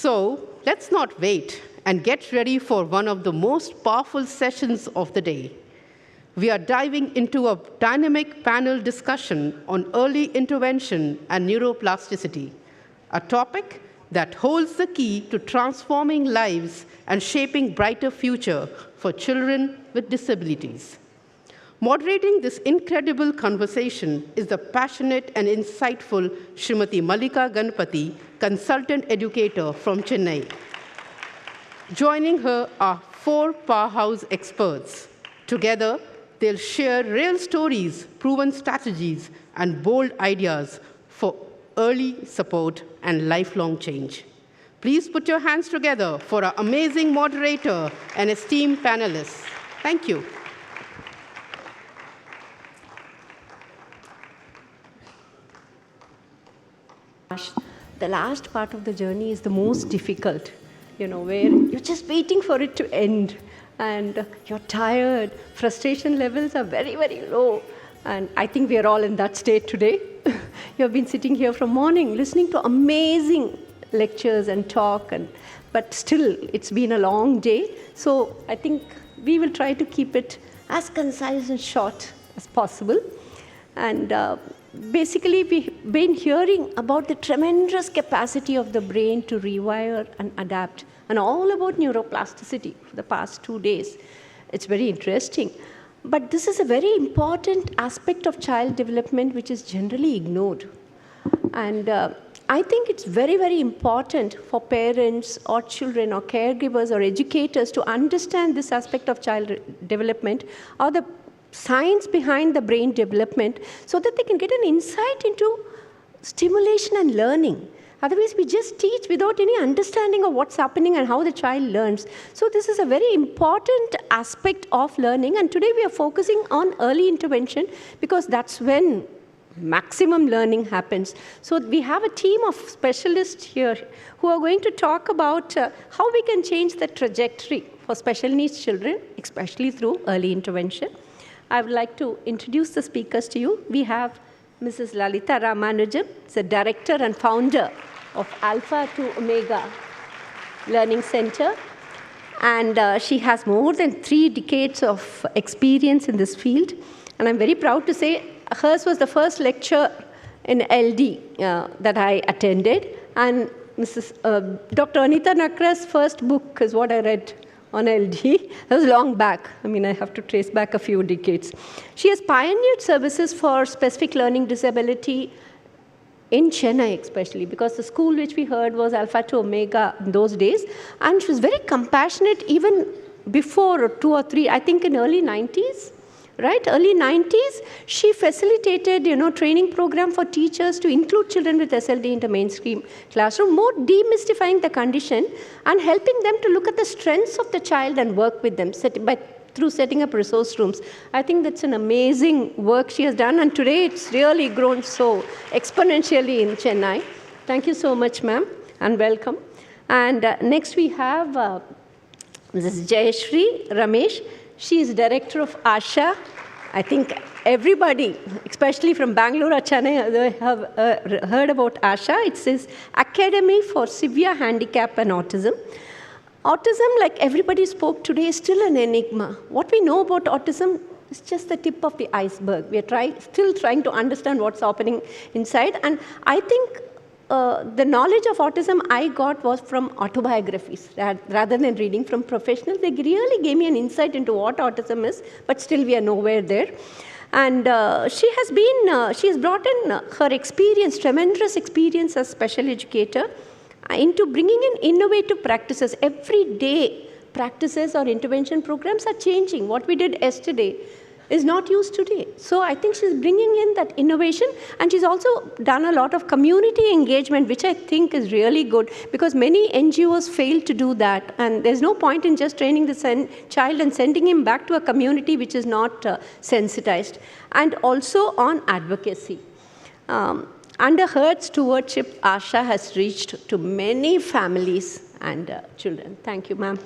So let's not wait and get ready for one of the most powerful sessions of the day. We are diving into a dynamic panel discussion on early intervention and neuroplasticity, a topic that holds the key to transforming lives and shaping brighter future for children with disabilities. Moderating this incredible conversation is the passionate and insightful Srimati Mallika Ganpati, consultant educator from Chennai. Joining her are 4 powerhouse experts. Together, they'll share real stories, proven strategies, and bold ideas for early support and lifelong change. Please put your hands together for our amazing moderator and esteemed panelists. Thank you. The last part of the journey is the most difficult, where you're just waiting for it to end. And you're tired, frustration levels are very, very low. And I think we are all in that state today. You have been sitting here from morning, listening to amazing lectures and talk, but still, it's been a long day. So I think we will try to keep it as concise and short as possible. And basically, we've been hearing about the tremendous capacity of the brain to rewire and adapt, and all about neuroplasticity for the past 2 days. It's very interesting. But this is a very important aspect of child development which is generally ignored. And I think it's very, very important for parents or children or caregivers or educators to understand this aspect of child development or the science behind the brain development so that they can get an insight into stimulation and learning. Otherwise, we just teach without any understanding of what's happening and how the child learns. So this is a very important aspect of learning. And today we are focusing on early intervention because that's when maximum learning happens. So we have a team of specialists here who are going to talk about how we can change the trajectory for special needs children, especially through early intervention. I would like to introduce the speakers to you. We have Mrs. Lalita Ramanujam, the director and founder of Alpha to Omega Learning Center. And she has more than 3 decades of experience in this field. And I'm very proud to say hers was the first lecture in LD that I attended. And Dr. Anita Nakra's first book is what I read on LD. That was long back. I have to trace back a few decades. She has pioneered services for specific learning disability in Chennai especially, because the school which we heard was Alpha to Omega in those days. And she was very compassionate even before 2 or 3, I think in early 90s. Right? Early 90s, she facilitated, training program for teachers to include children with SLD into mainstream classroom, more demystifying the condition and helping them to look at the strengths of the child and work with them through setting up resource rooms. I think that's an amazing work she has done, and today it's really grown so exponentially in Chennai. Thank you so much, ma'am, and welcome. And next we have Mrs. Jayashree Ramesh. She is director of ASHA. I think everybody, especially from Bangalore or Chennai, have heard about ASHA. It says Academy for Severe Handicap and Autism. Autism, like everybody spoke today, is still an enigma. What we know about autism is just the tip of the iceberg. We are still trying to understand what's happening inside. And I think the knowledge of autism I got was from autobiographies rather than reading from professionals. They really gave me an insight into what autism is, but still we are nowhere there. And she has brought in her experience, tremendous experience as special educator, into bringing in innovative practices. Every day, practices or intervention programs are changing. What we did yesterday is not used today. So I think she's bringing in that innovation, and she's also done a lot of community engagement, which I think is really good, because many NGOs fail to do that, and there's no point in just training the child and sending him back to a community which is not sensitized. And also on advocacy. Under her stewardship, ASHA has reached to many families and children. Thank you, ma'am.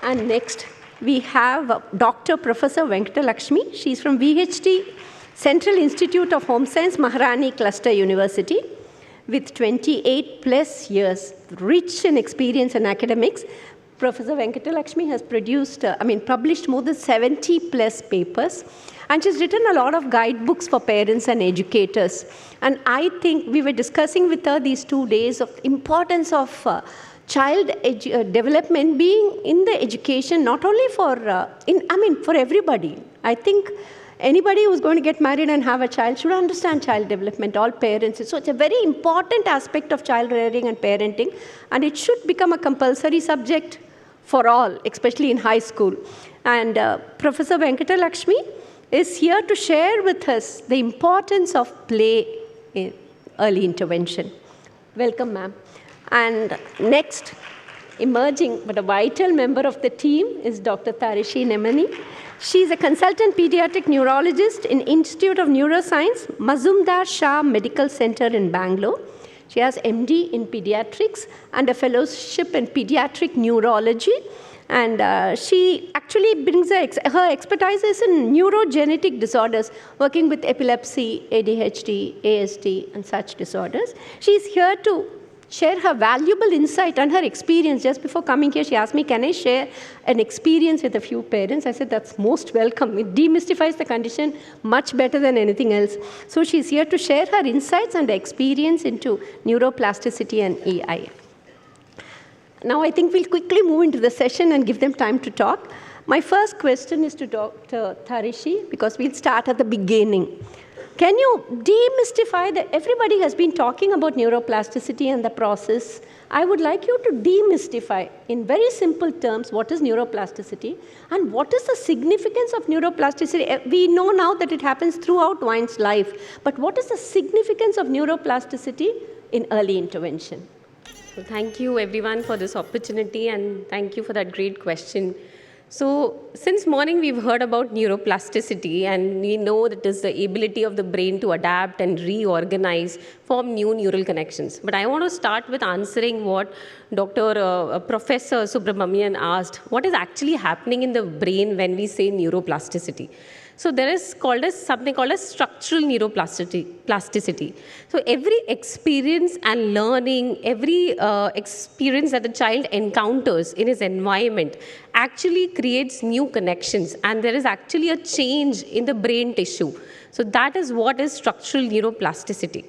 And next, we have Dr. Professor Venkatalakshmi. She's from VHT, Central Institute of Home Science, Maharani Cluster University. with 28 plus years, rich in experience in academics. Professor Venkatalakshmi has published more than 70 plus papers, and she's written a lot of guidebooks for parents and educators. And I think we were discussing with her these 2 days of importance of child development being in the education, not only for, for everybody. I think anybody who's going to get married and have a child should understand child development, all parents. So it's a very important aspect of child rearing and parenting, and it should become a compulsory subject for all, especially in high school. And Professor Venkatalakshmi is here to share with us the importance of play in early intervention. Welcome, ma'am. And next, emerging but a vital member of the team is Dr. Tarishi Nemani. She's a consultant pediatric neurologist in Institute of Neuroscience, Mazumdar Shah Medical Center in Bangalore. She has MD in pediatrics and a fellowship in pediatric neurology. And she actually brings her expertise is in neurogenetic disorders, working with epilepsy, ADHD, ASD, and such disorders. She's here to share her valuable insight and her experience. Just before coming here, she asked me, can I share an experience with a few parents? I said, that's most welcome. It demystifies the condition much better than anything else. So she's here to share her insights and experience into neuroplasticity and AI. Now I think we'll quickly move into the session and give them time to talk. My first question is to Dr. Tarishi, because we'll start at the beginning. Can you demystify that everybody has been talking about neuroplasticity and the process? I would like you to demystify in very simple terms what is neuroplasticity and what is the significance of neuroplasticity. We know now that it happens throughout one's life, but what is the significance of neuroplasticity in early intervention? So thank you everyone for this opportunity, and thank you for that great question. So since morning we've heard about neuroplasticity, and we know that it is the ability of the brain to adapt and reorganize, form new neural connections. But I want to start with answering what Professor Subramanian asked. What is actually happening in the brain when we say neuroplasticity? So there is something called as structural neuroplasticity. So every experience and learning, every experience that the child encounters in his environment actually creates new connections, and there is actually a change in the brain tissue. So that is what is structural neuroplasticity.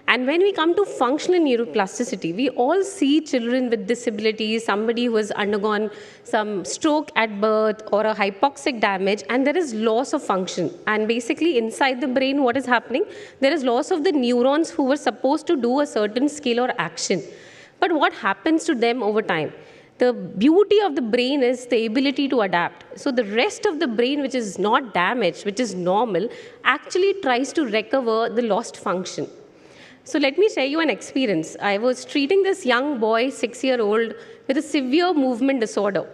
And when we come to functional neuroplasticity, we all see children with disabilities, somebody who has undergone some stroke at birth or a hypoxic damage, and there is loss of function. And basically inside the brain, what is happening? There is loss of the neurons who were supposed to do a certain skill or action. But what happens to them over time? The beauty of the brain is the ability to adapt. So the rest of the brain, which is not damaged, which is normal, actually tries to recover the lost function. So let me share you an experience. I was treating this young boy, 6-year-old, with a severe movement disorder.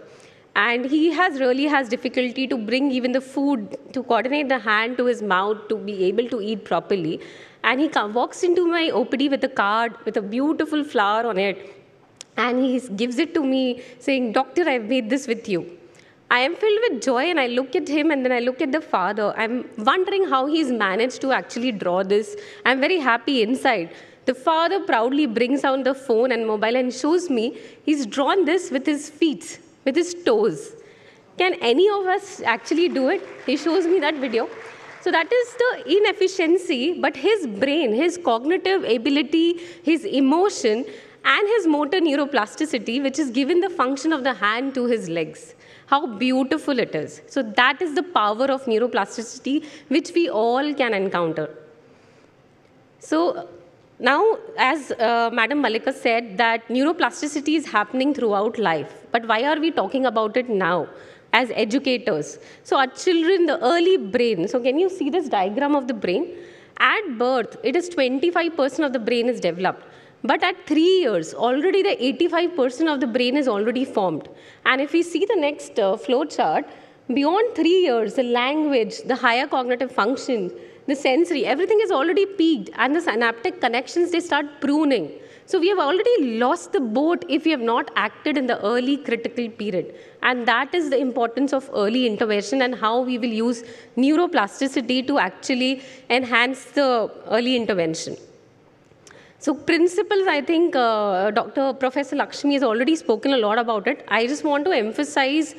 And he really has difficulty to bring even the food, to coordinate the hand to his mouth, to be able to eat properly. And he walks into my OPD with a card with a beautiful flower on it. And he gives it to me saying, "Doctor, I've made this with you." I am filled with joy, and I look at him and then I look at the father. I'm wondering how he's managed to actually draw this. I'm very happy inside. The father proudly brings out the phone and mobile and shows me he's drawn this with his feet, with his toes. Can any of us actually do it? He shows me that video. So that is the inefficiency, but his brain, his cognitive ability, his emotion, and his motor neuroplasticity, which is given the function of the hand to his legs. How beautiful it is. So that is the power of neuroplasticity, which we all can encounter. So now, as Madam Malika said, that neuroplasticity is happening throughout life. But why are we talking about it now as educators? So our children, the early brain. So can you see this diagram of the brain? At birth, it is 25% of the brain is developed. But at 3 years, already the 85% of the brain is already formed. And if we see the next flow chart, beyond 3 years, the language, the higher cognitive function, the sensory, everything is already peaked. And the synaptic connections, they start pruning. So we have already lost the boat if we have not acted in the early critical period. And that is the importance of early intervention and how we will use neuroplasticity to actually enhance the early intervention. So principles, I think Professor Lakshmi has already spoken a lot about it. I just want to emphasize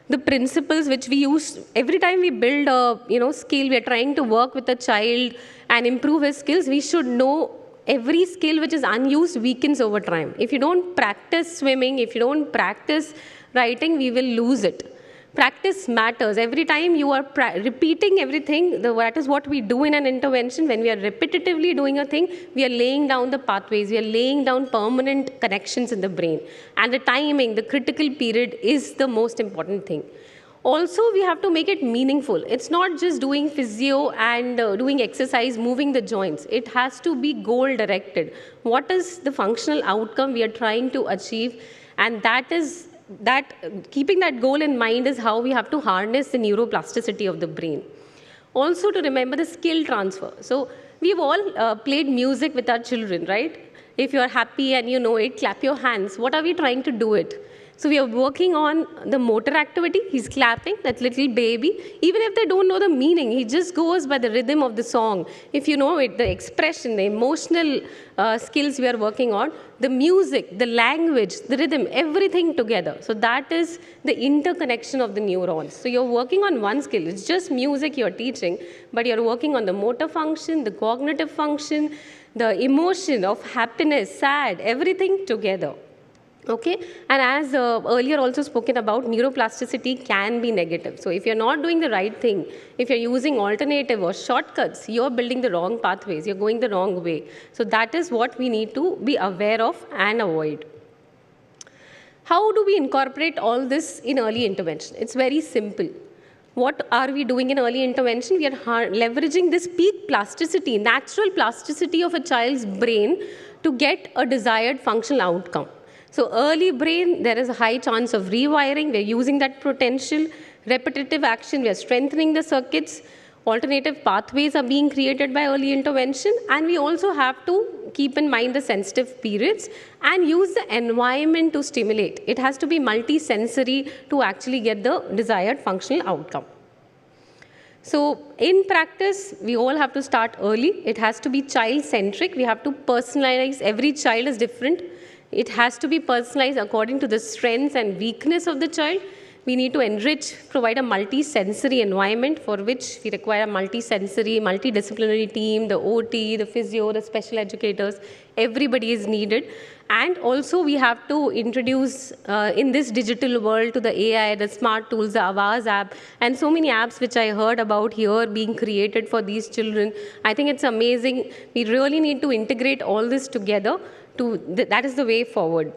the principles which we use every time we build a skill. We are trying to work with a child and improve his skills. We should know every skill which is unused weakens over time. If you don't practice swimming, if you don't practice writing, we will lose it. Practice matters. Every time you are repeating everything, that is what we do in an intervention. When we are repetitively doing a thing, we are laying down the pathways, we are laying down permanent connections in the brain. And the timing, the critical period is the most important thing. Also, we have to make it meaningful. It's not just doing physio and doing exercise, moving the joints. It has to be goal-directed. What is the functional outcome we are trying to achieve? And keeping that goal in mind is how we have to harness the neuroplasticity of the brain. Also, to remember the skill transfer. So, we've all played music with our children, right? If you're happy and you know it, clap your hands. What are we trying to do it? So we are working on the motor activity. He's clapping, that little baby. Even if they don't know the meaning, he just goes by the rhythm of the song. If you know it, the expression, the emotional skills we are working on, the music, the language, the rhythm, everything together. So that is the interconnection of the neurons. So you're working on one skill. It's just music you're teaching, but you're working on the motor function, the cognitive function, the emotion of happiness, sad, everything together. Okay, and as earlier also spoken about, neuroplasticity can be negative. So if you're not doing the right thing, if you're using alternative or shortcuts, you're building the wrong pathways, you're going the wrong way. So that is what we need to be aware of and avoid. How do we incorporate all this in early intervention? It's very simple. What are we doing in early intervention? We are leveraging this peak plasticity, natural plasticity of a child's brain to get a desired functional outcome. So early brain, there is a high chance of rewiring. We're using that potential. Repetitive action, we are strengthening the circuits. Alternative pathways are being created by early intervention. And we also have to keep in mind the sensitive periods and use the environment to stimulate. It has to be multi-sensory to actually get the desired functional outcome. So in practice, we all have to start early. It has to be child-centric. We have to personalize. Every child is different. It has to be personalized according to the strengths and weakness of the child. We need to enrich, provide a multi-sensory environment for which we require a multi-sensory, multidisciplinary team, the OT, the physio, the special educators, everybody is needed. And also we have to introduce in this digital world to the AI, the smart tools, the Avaz app, and so many apps which I heard about here being created for these children. I think it's amazing. We really need to integrate all this together. That is the way forward.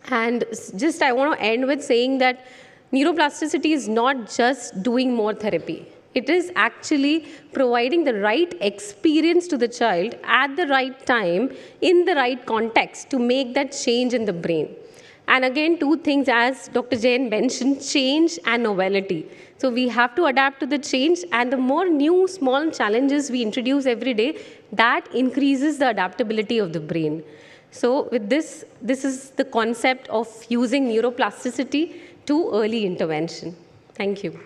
And just I want to end with saying that neuroplasticity is not just doing more therapy. It is actually providing the right experience to the child at the right time, in the right context to make that change in the brain. And again, two things as Dr. Jain mentioned, change and novelty. So we have to adapt to the change, and the more new small challenges we introduce every day, that increases the adaptability of the brain. So with this is the concept of using neuroplasticity to early intervention. Thank you.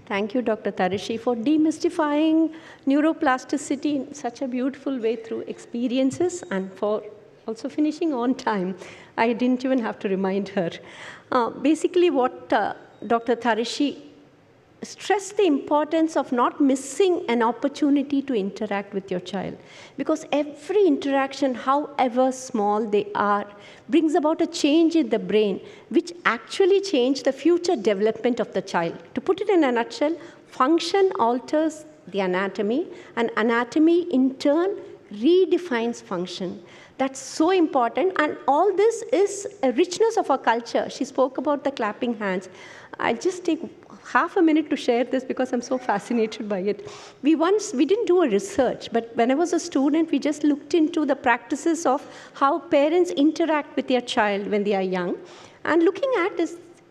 Thank you, Dr. Tarishi, for demystifying neuroplasticity in such a beautiful way through experiences and for also finishing on time. I didn't even have to remind her. Basically, what Dr. Tarishi stressed the importance of not missing an opportunity to interact with your child. Because every interaction, however small they are, brings about a change in the brain, which actually changes the future development of the child. To put it in a nutshell, function alters the anatomy, and anatomy in turn redefines function. That's so important, and all this is a richness of our culture. She spoke about the clapping hands. I'll just take half a minute to share this because I'm so fascinated by it. We didn't do a research, but when I was a student, we just looked into the practices of how parents interact with their child when they are young, and looking at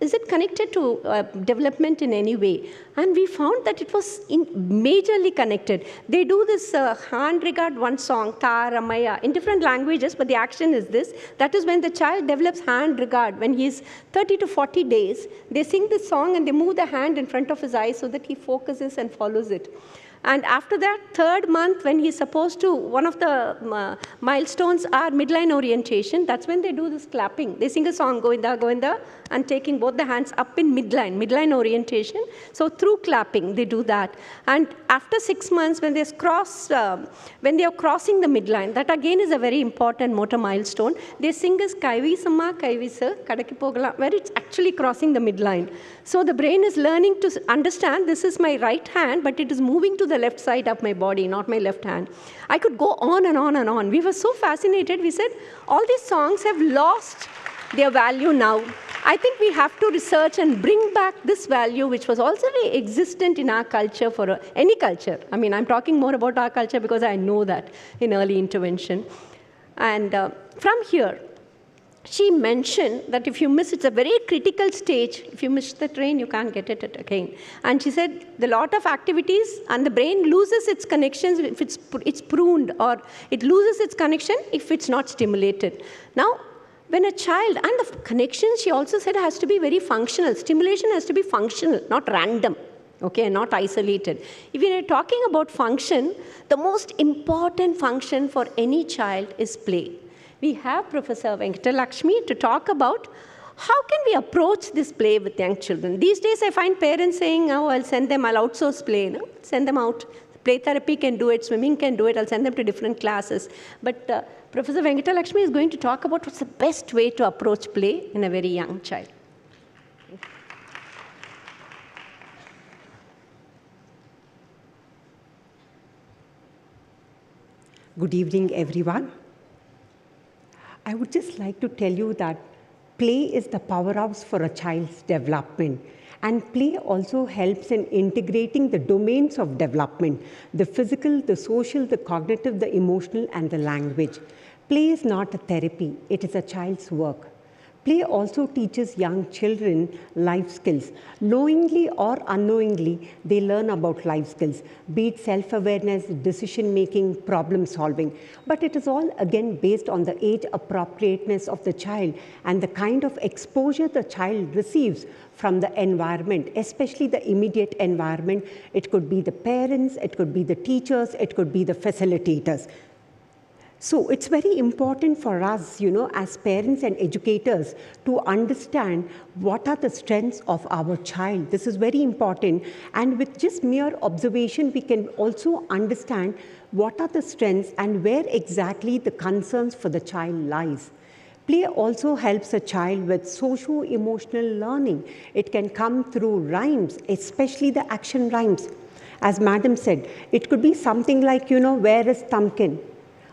is it connected to development in any way? And we found that it was majorly connected. They do this hand regard one song, Ta Ramaya, in different languages, but the action is this. That is when the child develops hand regard. When he is 30 to 40 days, they sing this song and they move the hand in front of his eyes so that he focuses and follows it. And after that, 3rd month, when he's supposed to, one of the milestones are midline orientation. That's when they do this clapping. They sing a song, Govinda, Govinda, and taking both the hands up in midline orientation. So through clapping, they do that. And after 6 months, when they are crossing the midline, that again is a very important motor milestone. They sing as Kaivi Samma, Kaivi Sa, Kadaki Pogala, where it's actually crossing the midline. So the brain is learning to understand this is my right hand, but it is moving to the left side of my body, not my left hand. I could go on and on and on. We were so fascinated. We said, all these songs have lost their value now. I think we have to research and bring back this value, which was also existent in our culture for any culture. I mean, I'm talking more about our culture because I know that in early intervention. And from here, she mentioned that if you miss, it's a very critical stage. If you miss the train, you can't get it again. And she said the lot of activities and the brain loses its connections if it's pruned, or it loses its connection if it's not stimulated. Now, when a child, and the connection, she also said, has to be very functional. Stimulation has to be functional, not random, okay, not isolated. If we are talking about function, the most important function for any child is play. We have Professor Venkatalakshmi to talk about how can we approach this play with young children. These days I find parents saying, oh, I'll outsource play, send them out. Play therapy can do it, swimming can do it, I'll send them to different classes. But Professor Venkatalakshmi is going to talk about what's the best way to approach play in a very young child. Good evening, everyone. I would just like to tell you that play is the powerhouse for a child's development. And play also helps in integrating the domains of development, the physical, the social, the cognitive, the emotional, and the language. Play is not a therapy, it is a child's work. Play also teaches young children life skills. Knowingly or unknowingly, they learn about life skills, be it self-awareness, decision-making, problem-solving. But it is all, again, based on the age appropriateness of the child and the kind of exposure the child receives from the environment, especially the immediate environment. It could be the parents, it could be the teachers, it could be the facilitators. So it's very important for us, as parents and educators to understand what are the strengths of our child. This is very important. And with just mere observation, we can also understand what are the strengths and where exactly the concerns for the child lies. Play also helps a child with socio-emotional learning. It can come through rhymes, especially the action rhymes. As Madam said, it could be something like, where is Thumbkin?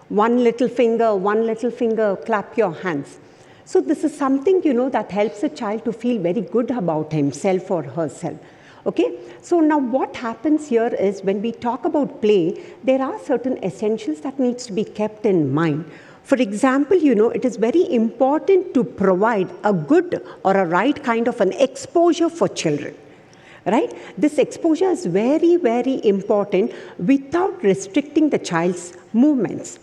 One little finger, clap your hands. So this is something, that helps a child to feel very good about himself or herself. Okay, so now what happens here is when we talk about play, there are certain essentials that needs to be kept in mind. For example, it is very important to provide a good or a right kind of an exposure for children. Right? This exposure is very, very important without restricting the child's movements.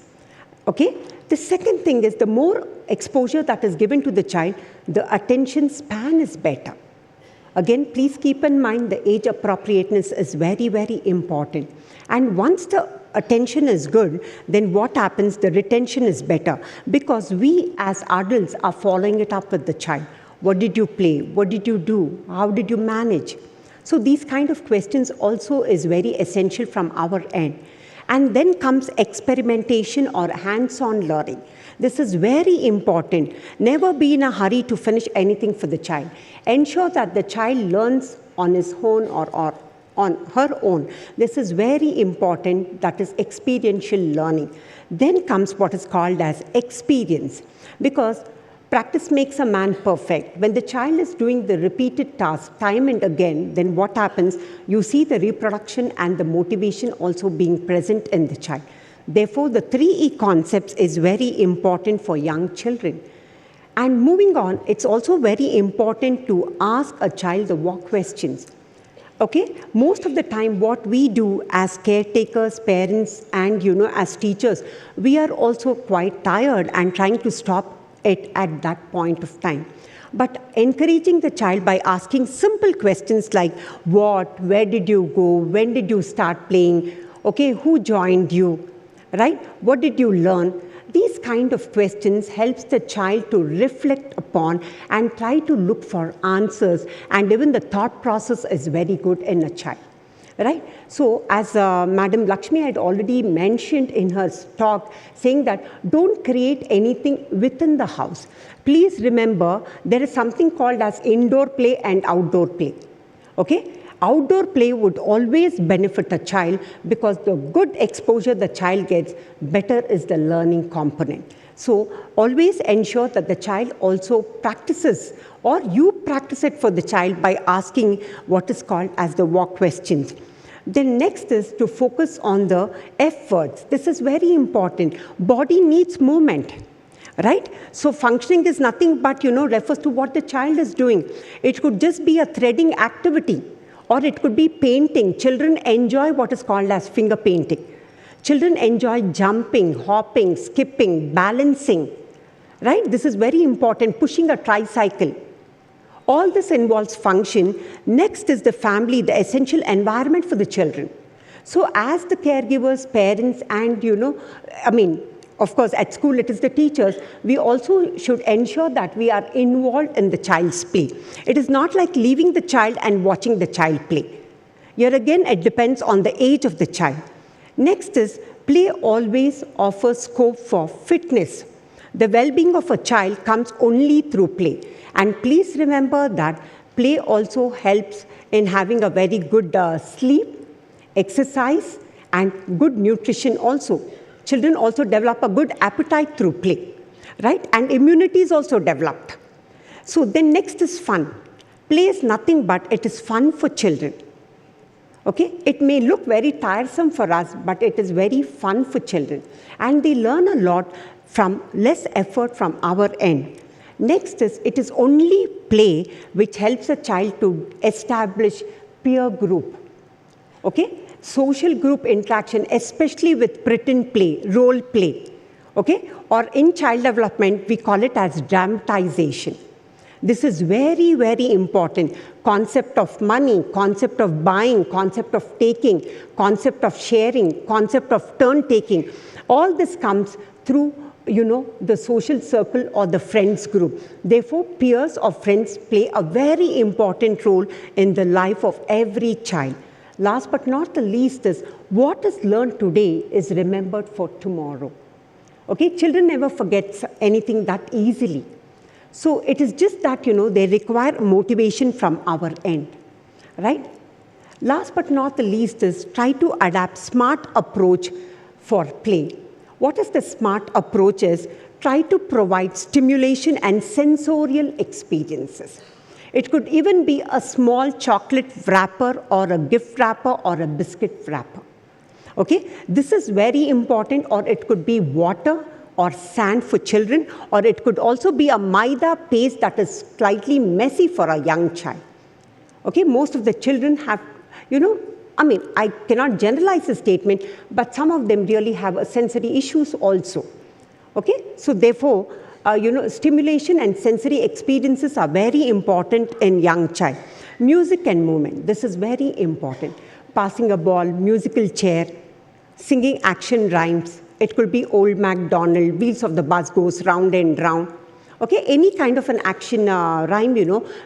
Okay? The second thing is the more exposure that is given to the child, the attention span is better. Again, please keep in mind the age appropriateness is very, very important. And once the attention is good, then what happens? The retention is better because we as adults are following it up with the child. What did you play? What did you do? How did you manage? So these kind of questions also is very essential from our end. And then comes experimentation or hands-on learning. This is very important. Never be in a hurry to finish anything for the child. Ensure that the child learns on his own or on her own. This is very important, that is experiential learning. Then comes what is called as experience, because practice makes a man perfect. When the child is doing the repeated task time and again, then what happens? You see the reproduction and the motivation also being present in the child. Therefore, the 3E concepts is very important for young children. And moving on, it's also very important to ask a child the what questions. Okay, most of the time what we do as caretakers, parents, and as teachers, we are also quite tired and trying to stop it at that point of time. But encouraging the child by asking simple questions like what, where did you go, when did you start playing, okay, who joined you, right? What did you learn? These kind of questions helps the child to reflect upon and try to look for answers, and even the thought process is very good in a child, right? So as Madam Lakshmi had already mentioned in her talk, saying that don't create anything within the house. Please remember there is something called as indoor play and outdoor play, okay? Outdoor play would always benefit a child because the good exposure the child gets, better is the learning component. So always ensure that the child also practices, or you practice it for the child by asking what is called as the what questions. Then next is to focus on the F words. This is very important. Body needs movement. Right? So functioning is nothing but, refers to what the child is doing. It could just be a threading activity, or it could be painting. Children enjoy what is called as finger painting. Children enjoy jumping, hopping, skipping, balancing, right? This is very important, pushing a tricycle. All this involves function. Next is the family, the essential environment for the children. So as the caregivers, parents, and, of course, at school it is the teachers, we also should ensure that we are involved in the child's play. It is not like leaving the child and watching the child play. Here again, it depends on the age of the child. Next is, play always offers scope for fitness. The well-being of a child comes only through play. And please remember that play also helps in having a very good sleep, exercise, and good nutrition also. Children also develop a good appetite through play, right? And immunity is also developed. So then next is fun. Play is nothing but it is fun for children. Okay? It may look very tiresome for us, but it is very fun for children. And they learn a lot from less effort from our end. Next is, it is only play which helps a child to establish peer group. Okay? Social group interaction, especially with pretend play, role play, okay? Or in child development, we call it as dramatization. This is very, very important. Concept of money, concept of buying, concept of taking, concept of sharing, concept of turn-taking. All this comes through, the social circle or the friends group. Therefore, peers or friends play a very important role in the life of every child. Last but not the least is, what is learned today is remembered for tomorrow. Okay, children never forget anything that easily. So it is just that, they require motivation from our end, right? Last but not the least is, try to adapt smart approach for play. What is the smart approach is, try to provide stimulation and sensorial experiences. It could even be a small chocolate wrapper or a gift wrapper or a biscuit wrapper. Okay? This is very important, or it could be water or sand for children, or it could also be a maida paste that is slightly messy for a young child. Okay? Most of the children have, I cannot generalize the statement, but some of them really have sensory issues also. Okay? So therefore, stimulation and sensory experiences are very important in young child. Music and movement, this is very important. Passing a ball, musical chair, singing action rhymes. It could be Old MacDonald, Wheels of the Bus goes round and round. Okay, any kind of an action rhyme,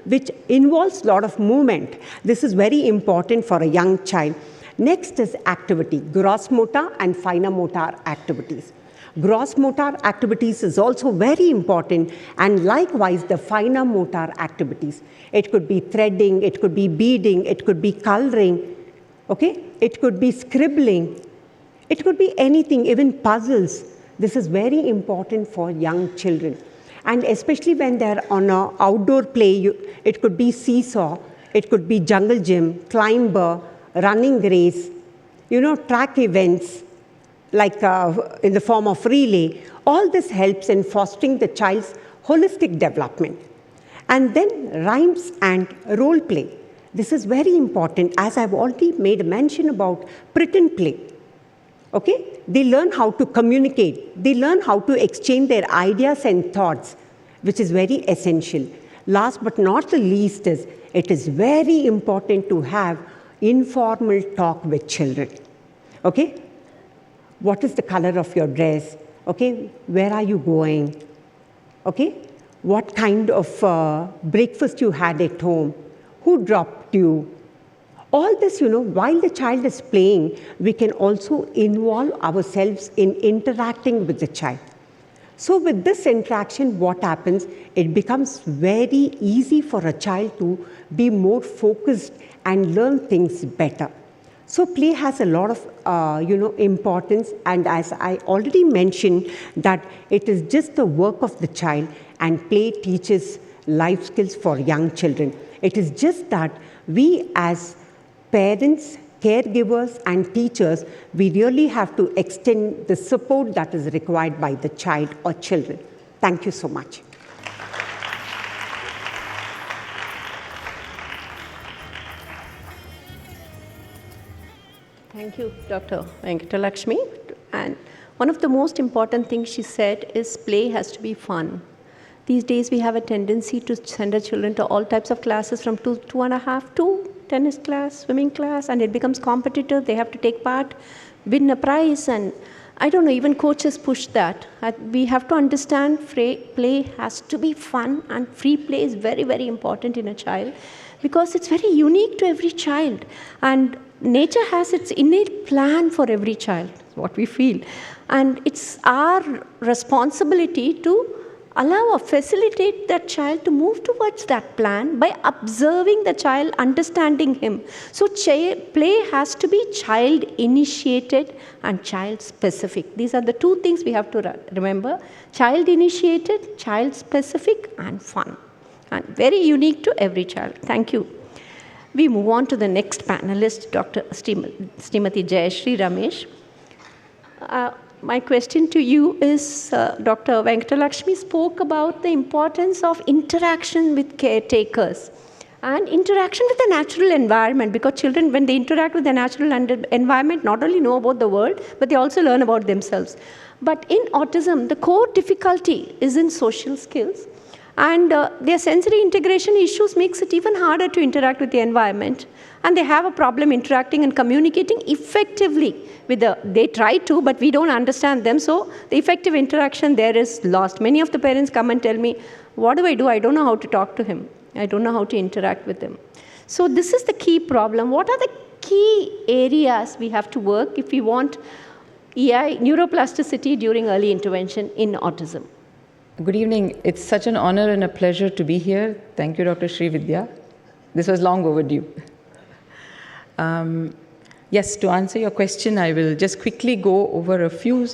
which involves a lot of movement. This is very important for a young child. Next is activity, gross motor and finer motor activities. Gross motor activities is also very important, and likewise the finer motor activities. It could be threading, it could be beading, it could be coloring, okay? It could be scribbling, it could be anything, even puzzles. This is very important for young children. And especially when they're on an outdoor play, it could be seesaw, it could be jungle gym, climber, running race, track events, like in the form of relay. All this helps in fostering the child's holistic development. And then rhymes and role play. This is very important, as I've already made a mention about pretend play. Okay? They learn how to communicate. They learn how to exchange their ideas and thoughts, which is very essential. Last but not the least is, it is very important to have informal talk with children. Okay? What is the color of your dress? Okay? Where are you going? Okay? What kind of breakfast you had at home? Who dropped you? All this, while the child is playing, we can also involve ourselves in interacting with the child. So with this interaction, what happens? It becomes very easy for a child to be more focused and learn things better. So play has a lot of, importance, and as I already mentioned, that it is just the work of the child, and play teaches life skills for young children. It is just that we as parents, caregivers, and teachers, we really have to extend the support that is required by the child or children. Thank you so much. Thank you, Dr. Venkatalakshmi. And one of the most important things she said is play has to be fun. These days we have a tendency to send our children to all types of classes from 2.5 to tennis class, swimming class, and it becomes competitive. They have to take part, win a prize, and I don't know, even coaches push that. We have to understand play has to be fun, and free play is very, very important in a child because it's very unique to every child. And nature has its innate plan for every child, what we feel. And it's our responsibility to allow or facilitate that child to move towards that plan by observing the child, understanding him. So play has to be child-initiated and child-specific. These are the two things we have to remember. Child-initiated, child-specific, and fun. And very unique to every child. Thank you. We move on to the next panelist, Dr. Srimati Jayashree Ramesh. My question to you is, Dr. Venkatalakshmi spoke about the importance of interaction with caretakers and interaction with the natural environment, because children, when they interact with the natural environment, not only know about the world, but they also learn about themselves. But in autism, the core difficulty is in social skills, and their sensory integration issues makes it even harder to interact with the environment, and they have a problem interacting and communicating effectively with they try to, but we don't understand them, so the effective interaction there is lost. Many of the parents come and tell me, what do? I don't know how to talk to him. I don't know how to interact with him. So this is the key problem. What are the key areas we have to work if we want EI, neuroplasticity during early intervention in autism? Good evening. It's such an honor and a pleasure to be here. Thank you, Dr. Sri Vidya. This was long overdue. Yes, to answer your question, I will just quickly go over a few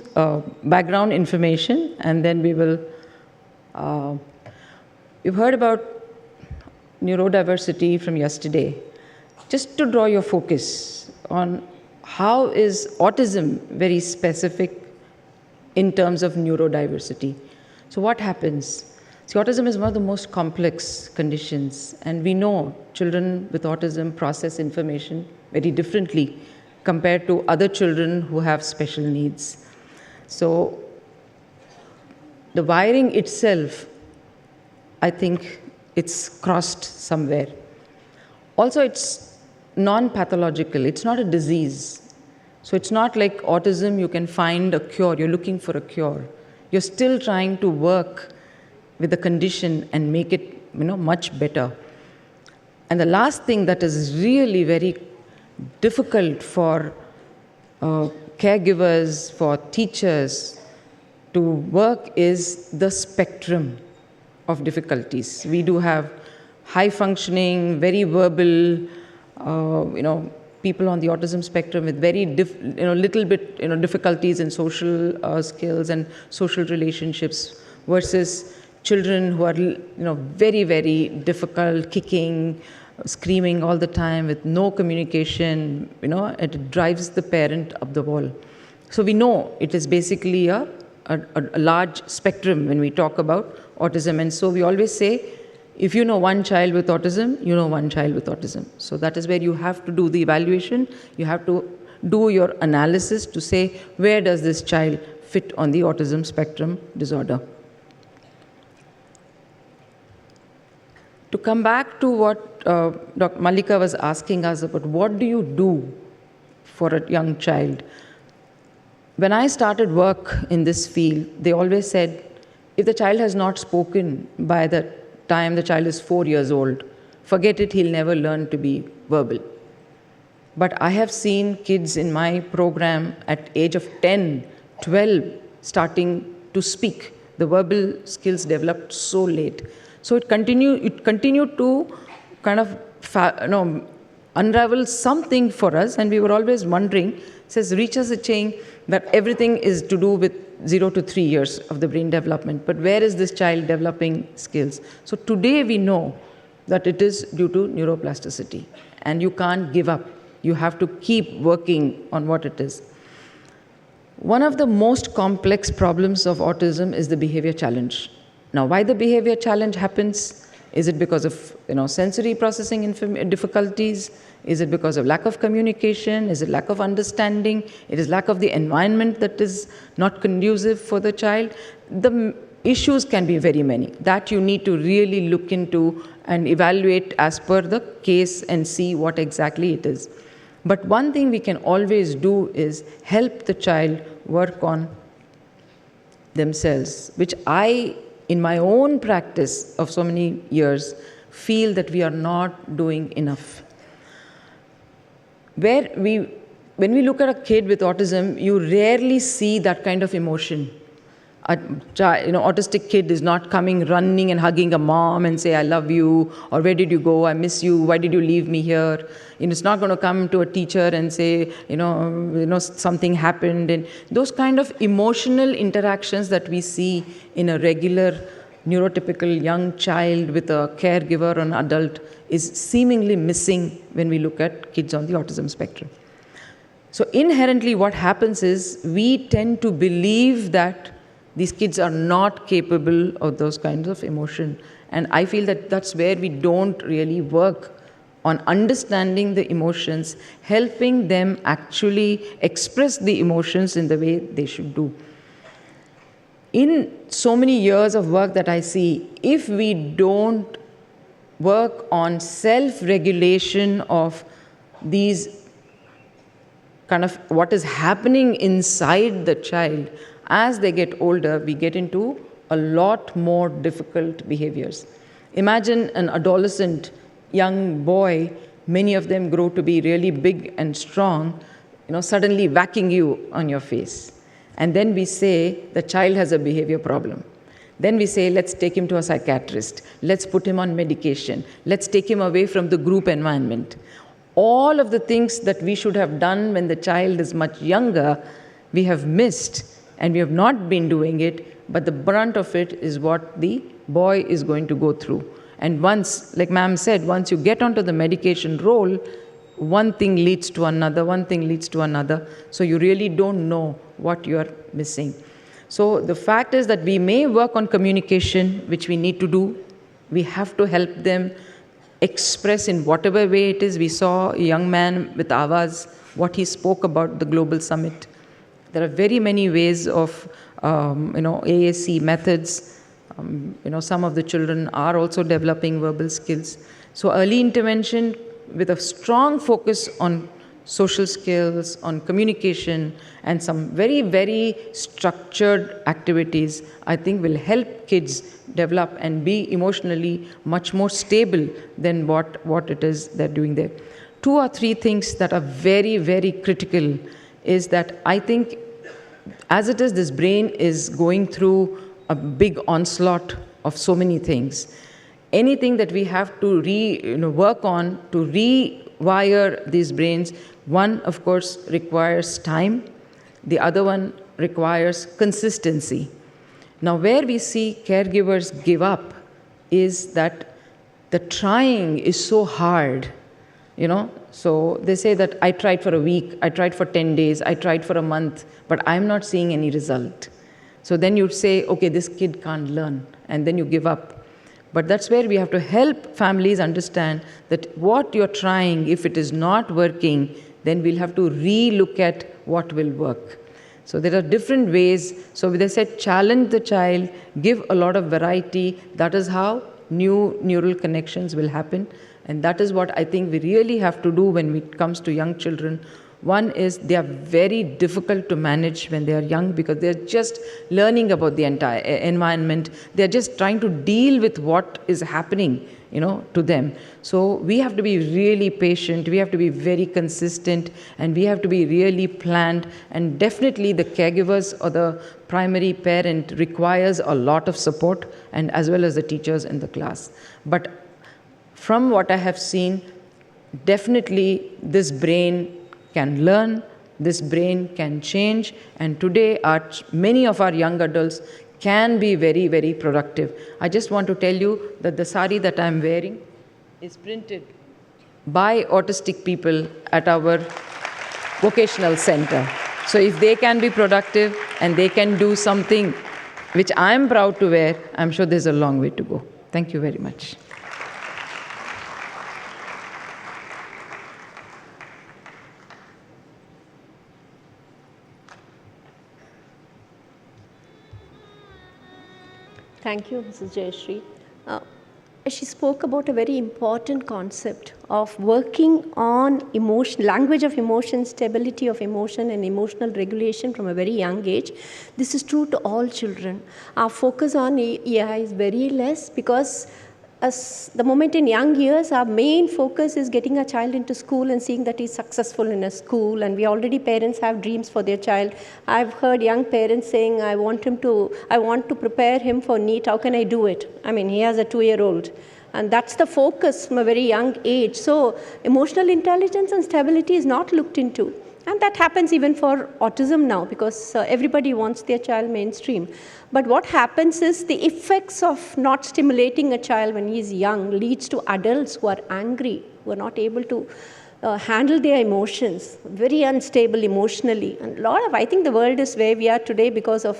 background information, and then we will... You've heard about neurodiversity from yesterday. Just to draw your focus on how is autism very specific in terms of neurodiversity. So what happens? See, autism is one of the most complex conditions, and we know children with autism process information very differently compared to other children who have special needs. So the wiring itself, I think it's crossed somewhere. Also, it's non-pathological. It's not a disease. So it's not like autism, you can find a cure. You're looking for a cure. You're still trying to work with the condition and make it, much better. And the last thing that is really very difficult for caregivers, for teachers to work is the spectrum of difficulties. We do have high functioning, very verbal, people on the autism spectrum with very little bit difficulties in social skills and social relationships, versus children who are very, very difficult, kicking, screaming all the time with no communication. It drives the parent up the wall. So we know it is basically a large spectrum when we talk about autism, and so we always say If you know one child with autism, you know one child with autism. So that is where you have to do the evaluation. You have to do your analysis to say, where does this child fit on the autism spectrum disorder? To come back to what Dr. Mallika was asking us about, what do you do for a young child? When I started work in this field, they always said, if the child has not spoken by the time the child is 4 years old, forget it, he'll never learn to be verbal. But I have seen kids in my program at age of 10, 12, starting to speak. The verbal skills developed so late. So it continued to kind of unravel something for us, and we were always wondering, says reaches a chain that everything is to do with 0 to 3 years of the brain development, but where is this child developing skills? So today we know that it is due to neuroplasticity, and you can't give up. You have to keep working on what it is. One of the most complex problems of autism is the behavior challenge. Now, why the behavior challenge happens? Is it because of sensory processing difficulties? Is it because of lack of communication? Is it lack of understanding? It is lack of the environment that is not conducive for the child. The issues can be very many. That you need to really look into and evaluate as per the case and see what exactly it is. But one thing we can always do is help the child work on themselves, which I, in my own practice of so many years, feel that we are not doing enough. When we look at a kid with autism, you rarely see that kind of emotion. Autistic kid is not coming running and hugging a mom and say, I love you, or where did you go, I miss you, why did you leave me here? It's not going to come to a teacher and say, something happened. And those kind of emotional interactions that we see in a regular neurotypical young child with a caregiver or an adult is seemingly missing when we look at kids on the autism spectrum. So inherently what happens is we tend to believe that these kids are not capable of those kinds of emotion. And I feel that that's where we don't really work on understanding the emotions, helping them actually express the emotions in the way they should do. In so many years of work that I see, if we don't work on self-regulation of these kind of what is happening inside the child, as they get older, we get into a lot more difficult behaviors. Imagine an adolescent young boy, many of them grow to be really big and strong, suddenly whacking you on your face. And then we say the child has a behavior problem. Then we say, let's take him to a psychiatrist. Let's put him on medication. Let's take him away from the group environment. All of the things that we should have done when the child is much younger, we have missed. And we have not been doing it, but the brunt of it is what the boy is going to go through. And once, like ma'am said, once you get onto the medication roll, one thing leads to another, one thing leads to another. So you really don't know what you're missing. So the fact is that we may work on communication, which we need to do. We have to help them express in whatever way it is. We saw a young man with Avaz, what he spoke about the Global Summit. There are very many ways of, AAC methods. Some of the children are also developing verbal skills. So early intervention with a strong focus on social skills, on communication, and some very, very structured activities, I think will help kids develop and be emotionally much more stable than what it is they're doing there. 2 or 3 things that are very, very critical is that I think, as it is, this brain is going through a big onslaught of so many things. Anything that we have to work on to rewire these brains, one, of course, requires time. The other one requires consistency. Now, where we see caregivers give up is that the trying is so hard. So they say that I tried for a week, I tried for 10 days, I tried for a month, but I'm not seeing any result. So then you say, okay, this kid can't learn, and then you give up. But that's where we have to help families understand that what you're trying, if it is not working, then we'll have to re-look at what will work. So there are different ways. So they said challenge the child, give a lot of variety. That is how new neural connections will happen. And that is what I think we really have to do when it comes to young children. One is they are very difficult to manage when they are young because they are just learning about the entire environment. They are just trying to deal with what is happening, to them. So we have to be really patient. We have to be very consistent, and we have to be really planned. And definitely the caregivers or the primary parent requires a lot of support, and as well as the teachers in the class. But from what I have seen, definitely this brain can learn, this brain can change, and today many of our young adults can be very, very productive. I just want to tell you that the sari that I'm wearing is printed by autistic people at our vocational center. So if they can be productive and they can do something which I'm proud to wear, I'm sure there's a long way to go. Thank you very much. Thank you, Mrs. Jayashree. She spoke about a very important concept of working on emotion, language of emotion, stability of emotion, and emotional regulation from a very young age. This is true to all children. Our focus on EI is very less because as the moment in young years, our main focus is getting a child into school and seeing that he's successful in a school. And parents have dreams for their child. I've heard young parents saying, I want to prepare him for NEET. How can I do it? I mean, he has a 2-year-old. And that's the focus from a very young age. So emotional intelligence and stability is not looked into. And that happens even for autism now because everybody wants their child mainstream. But what happens is the effects of not stimulating a child when he's young leads to adults who are angry, who are not able to handle their emotions, very unstable emotionally. And I think the world is where we are today because of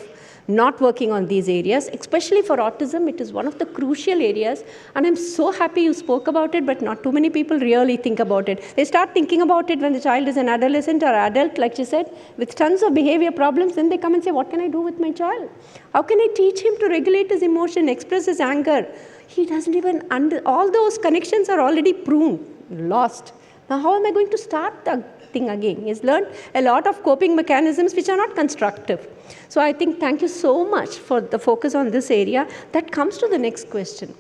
not working on these areas, especially for autism. It is one of the crucial areas, and I'm so happy you spoke about it, but not too many people really think about it. They start thinking about it when the child is an adolescent or adult, like she said, with tons of behavior problems. Then they come and say, what can I do with my child? How can I teach him to regulate his emotion, express his anger? He doesn't even all those connections are already pruned, lost. Now, how am I going to start the thing again? He's learned a lot of coping mechanisms which are not constructive. So I think thank you so much for the focus on this area. That comes to the next question.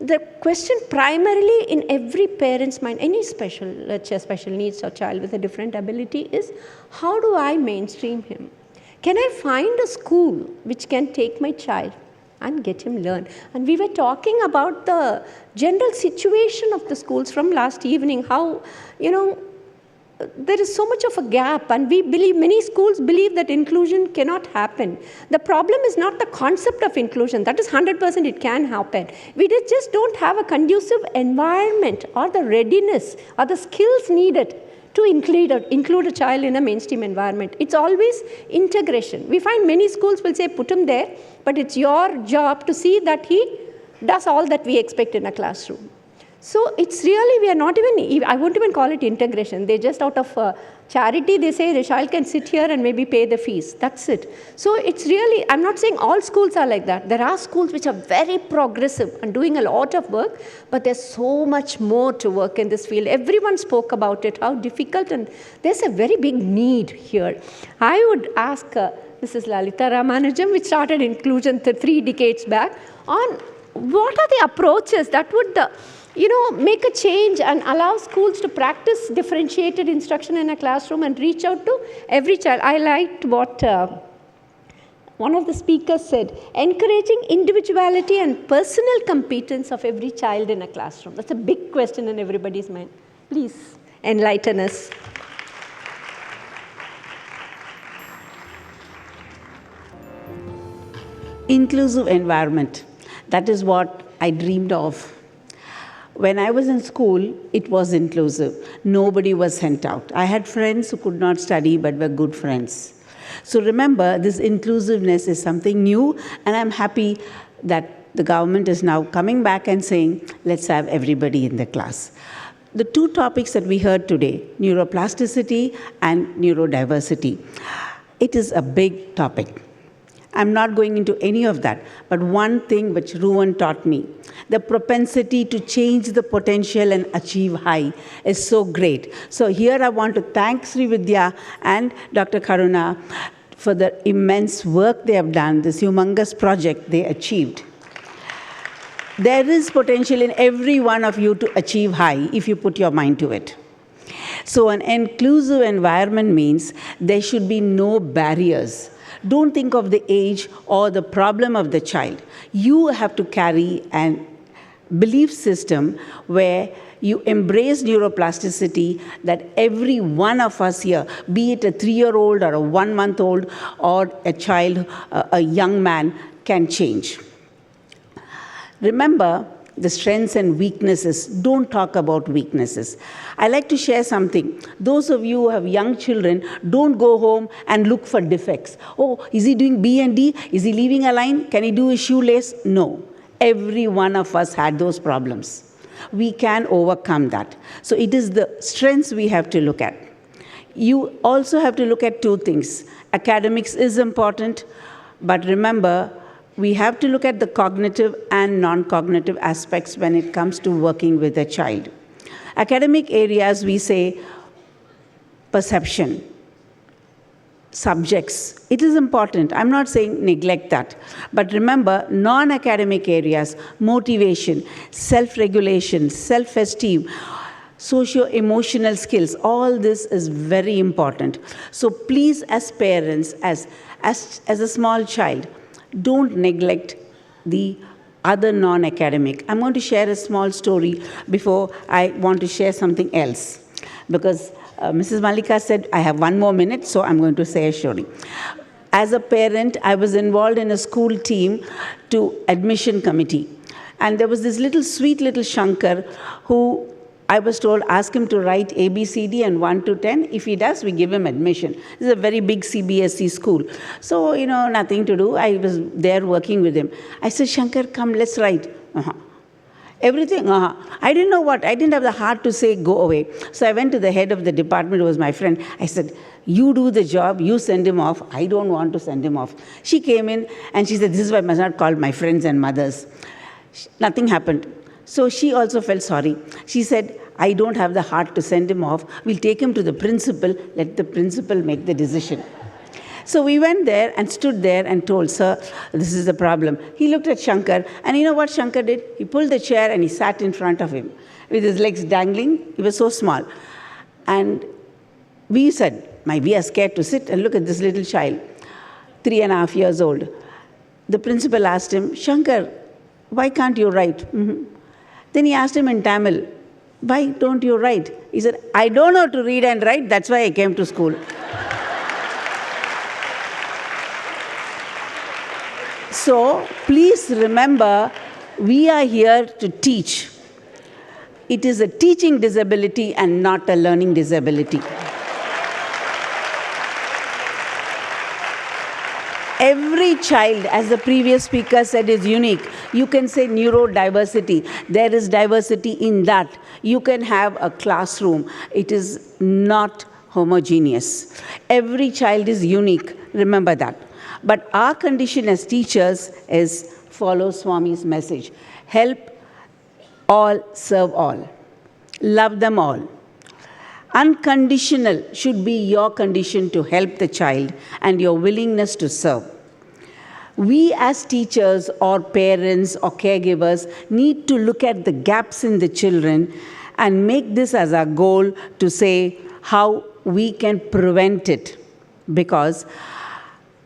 The question primarily in every parent's mind, any special needs or child with a different ability is, how do I mainstream him? Can I find a school which can take my child and get him learn? And we were talking about the general situation of the schools from last evening, how, there is so much of a gap, and many schools believe that inclusion cannot happen. The problem is not the concept of inclusion. That is 100% it can happen. We just don't have a conducive environment or the readiness or the skills needed to include a child in a mainstream environment. It's always integration. We find many schools will say, put him there, but it's your job to see that he does all that we expect in a classroom. So it's really, I won't even call it integration. They just out of charity, they say the child can sit here and maybe pay the fees. That's it. So it's really, I'm not saying all schools are like that. There are schools which are very progressive and doing a lot of work, but there's so much more to work in this field. Everyone spoke about it, how difficult, and there's a very big need here. I would ask Mrs. Lalita Ramanujam, which started inclusion 3 decades back, on what are the approaches that would make a change and allow schools to practice differentiated instruction in a classroom and reach out to every child. I liked what one of the speakers said, encouraging individuality and personal competence of every child in a classroom. That's a big question in everybody's mind. Please enlighten us. Inclusive environment. That is what I dreamed of. When I was in school, it was inclusive. Nobody was sent out. I had friends who could not study but were good friends. So remember, this inclusiveness is something new, and I'm happy that the government is now coming back and saying, let's have everybody in the class. The two topics that we heard today, neuroplasticity and neurodiversity, it is a big topic. I'm not going into any of that, but one thing which Ruwan taught me, the propensity to change the potential and achieve high is so great. So here I want to thank Sri Vidya and Dr. Karuna for the immense work they have done, this humongous project they achieved. There is potential in every one of you to achieve high if you put your mind to it. So an inclusive environment means there should be no barriers. Don't think of the age or the problem of the child. You have to carry a belief system where you embrace neuroplasticity, that every one of us here, be it a 3-year-old or a 1-month-old or a child, a young man, can change. Remember the strengths and weaknesses. Don't talk about weaknesses. I like to share something. Those of you who have young children, don't go home and look for defects. Oh, is he doing B and D? Is he leaving a line? Can he do his shoelace? No. Every one of us had those problems. We can overcome that. So it is the strengths we have to look at. You also have to look at two things. Academics is important, but remember, we have to look at the cognitive and non-cognitive aspects when it comes to working with a child. Academic areas, we say perception, subjects. It is important. I'm not saying neglect that. But remember, non-academic areas, motivation, self-regulation, self-esteem, socio-emotional skills, all this is very important. So please, as parents, as a small child, don't neglect the other non-academic. I'm going to share a small story before I want to share something else. Because Mrs. Malika said, I have 1 more minute, so I'm going to say a story. As a parent, I was involved in a school team to admission committee. And there was this sweet little Shankar who I was told, ask him to write ABCD and 1 to 10. If he does, we give him admission. This is a very big CBSE school. So, nothing to do. I was there working with him. I said, Shankar, come, let's write. Everything, I didn't know what. I didn't have the heart to say, go away. So I went to the head of the department, who was my friend. I said, you do the job, you send him off. I don't want to send him off. She came in and she said, this is why I must not call my friends and mothers. Nothing happened. So she also felt sorry. She said, I don't have the heart to send him off. We'll take him to the principal. Let the principal make the decision. So we went there and stood there and told, sir, this is the problem. He looked at Shankar, and you know what Shankar did? He pulled the chair and he sat in front of him with his legs dangling. He was so small. And we said, we are scared to sit and look at this little child, 3.5 years old. The principal asked him, Shankar, why can't you write? Then he asked him in Tamil, why don't you write? He said, I don't know to read and write, that's why I came to school. So please remember, we are here to teach. It is a teaching disability and not a learning disability. Every child, as the previous speaker said, is unique. You can say neurodiversity. There is diversity in that. You can have a classroom. It is not homogeneous. Every child is unique. Remember that. But our condition as teachers is follow Swami's message. Help all, serve all. Love them all. Unconditional should be your condition to help the child and your willingness to serve. We as teachers or parents or caregivers need to look at the gaps in the children and make this as our goal to say how we can prevent it. Because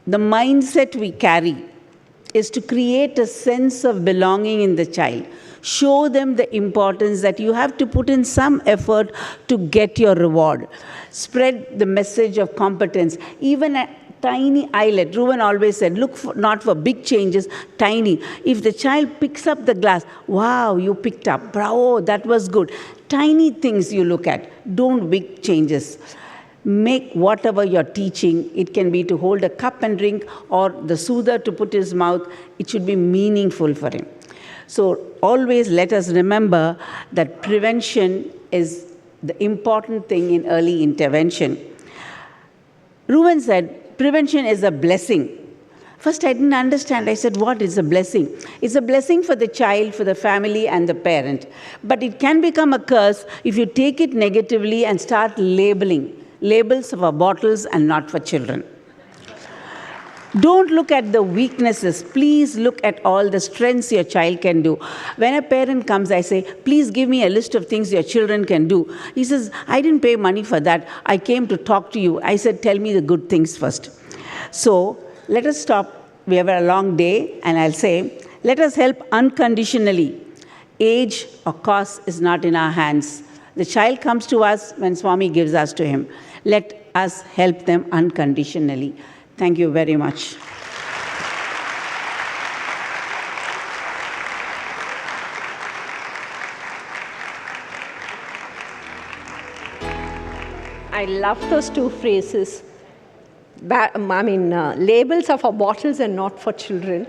the mindset we carry is to create a sense of belonging in the child. Show them the importance that you have to put in some effort to get your reward. Spread the message of competence. Even a tiny eyelet, Ruwan always said, look not for big changes, tiny. If the child picks up the glass, wow, you picked up, bravo, that was good. Tiny things you look at, don't big changes. make whatever you're teaching, it can be to hold a cup and drink or the soother to put his mouth, it should be meaningful for him. So always let us remember that prevention is the important thing in early intervention. Ruben said, prevention is a blessing. First, I didn't understand. I said, what is a blessing? It's a blessing for the child, for the family, and the parent. But it can become a curse if you take it negatively and start labeling. Labels for bottles and not for children. Don't look at the weaknesses. Please look at all the strengths your child can do. When a parent comes, I say, please give me a list of things your children can do. He says, I didn't pay money for that. I came to talk to you. I said, tell me the good things first. So let us stop. We have a long day, and I'll say, let us help unconditionally. Age or cost is not in our hands. The child comes to us when Swami gives us to him. Let us help them unconditionally. Thank you very much. I love those two phrases. Labels are for bottles and not for children.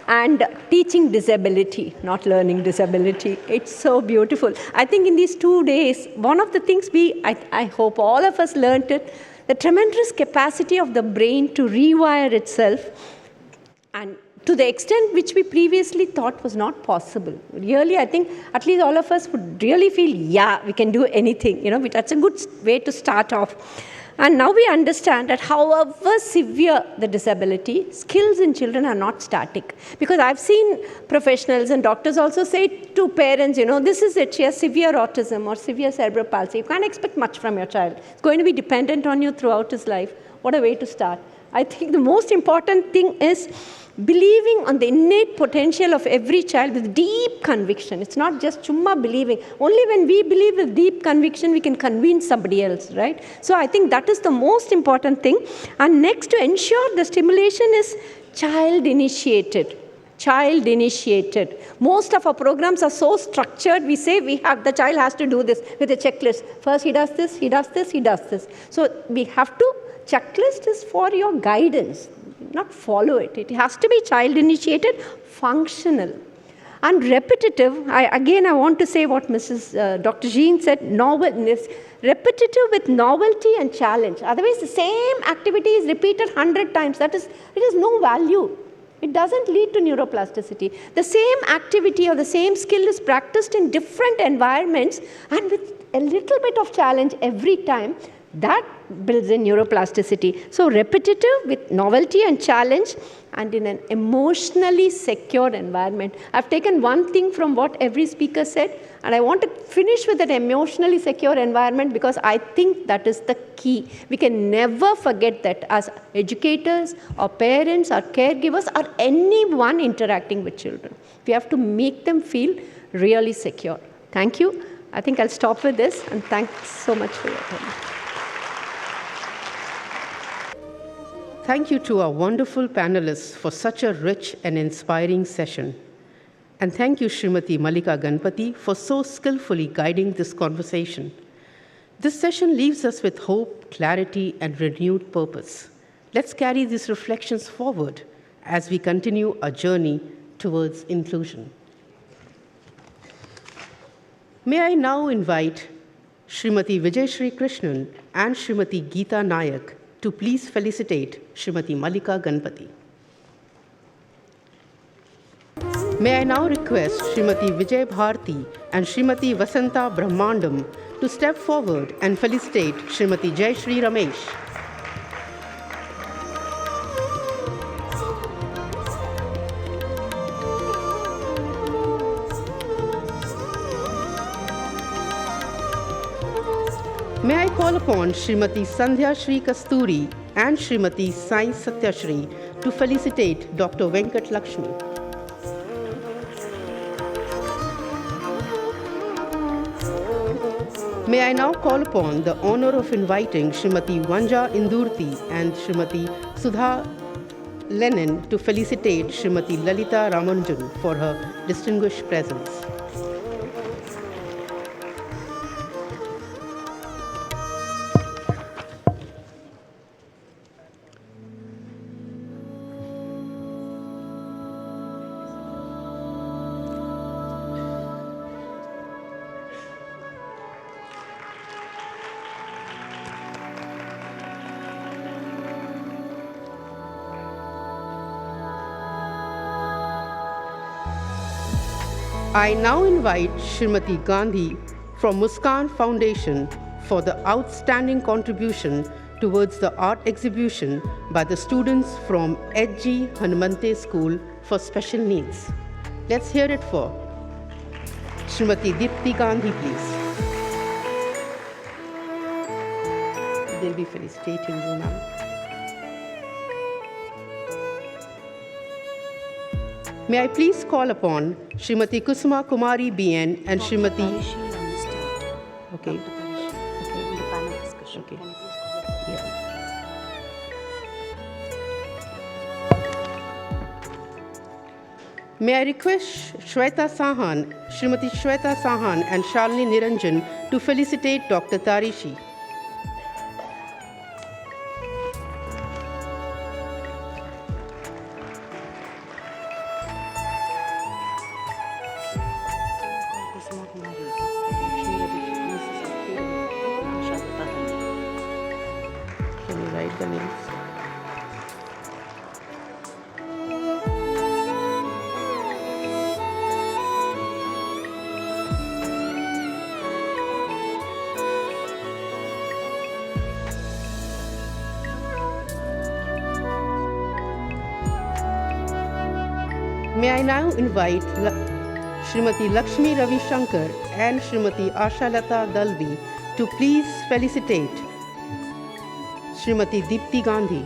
And teaching disability, not learning disability. It's so beautiful. I think in these 2 days, one of the things I hope all of us learned it, the tremendous capacity of the brain to rewire itself, and to the extent which we previously thought was not possible. Really, I think at least all of us would really feel, yeah, we can do anything. That's a good way to start off. And now we understand that however severe the disability, skills in children are not static. Because I've seen professionals and doctors also say to parents, this is it, she has severe autism or severe cerebral palsy. You can't expect much from your child. It's going to be dependent on you throughout his life. What a way to start. I think the most important thing is believing on the innate potential of every child with deep conviction. It's not just chumma believing. Only when we believe with deep conviction, we can convince somebody else, right? So I think that is the most important thing. And next, to ensure the stimulation is child-initiated. Child-initiated. Most of our programs are so structured, we say the child has to do this with a checklist. First he does this, he does this, he does this. So we have to, checklist is for your guidance. Not follow it. It has to be child-initiated, functional, and repetitive. I want to say what Dr. Jean said, repetitive with novelty and challenge. Otherwise, the same activity is repeated 100 times. It has no value. It doesn't lead to neuroplasticity. The same activity or the same skill is practiced in different environments and with a little bit of challenge every time. That builds in neuroplasticity. So repetitive with novelty and challenge and in an emotionally secure environment. I've taken one thing from what every speaker said, and I want to finish with an emotionally secure environment because I think that is the key. We can never forget that as educators or parents or caregivers or anyone interacting with children. We have to make them feel really secure. Thank you. I think I'll stop with this, and thanks so much for your time. Thank you to our wonderful panelists for such a rich and inspiring session. And thank you, Srimati Mallika Ganpati, for so skillfully guiding this conversation. This session leaves us with hope, clarity, and renewed purpose. Let's carry these reflections forward as we continue our journey towards inclusion. May I now invite Srimati Vijayashree Krishnan and Srimati Geeta Nayak to please felicitate Srimati Mallika Ganpati. May I now request Srimati Vijay Bharti and Srimati Vasanta Brahmandam to step forward and felicitate Srimati Jayashree Ramesh. May I call upon Srimati Sandhya Shri Kasturi and Srimati Sai Sathya Shri to felicitate Dr. Venkat Lakshmi. May I now call upon the honor of inviting Srimati Vanja Indurti and Srimati Sudha Lenin to felicitate Srimati Lalita Ramanjan for her distinguished presence. I now invite Srimati Gandhi from Muskan Foundation for the outstanding contribution towards the art exhibition by the students from H.G. Hanumante School for Special Needs. Let's hear it for Srimati Dipti Gandhi, please. They'll be felicitating you now. May I please call upon Srimati Kusuma Kumari BN and Srimati... Okay. Okay. Yeah. May I request Shweta Sahan, Srimati Shweta Sahan and Shalini Niranjan to felicitate Dr. Tarishi. Can you write the names? May I now invite Srimati Lakshmi Ravi Shankar and Srimati Ashalata Dalvi to please felicitate Srimati Dipti Gandhi.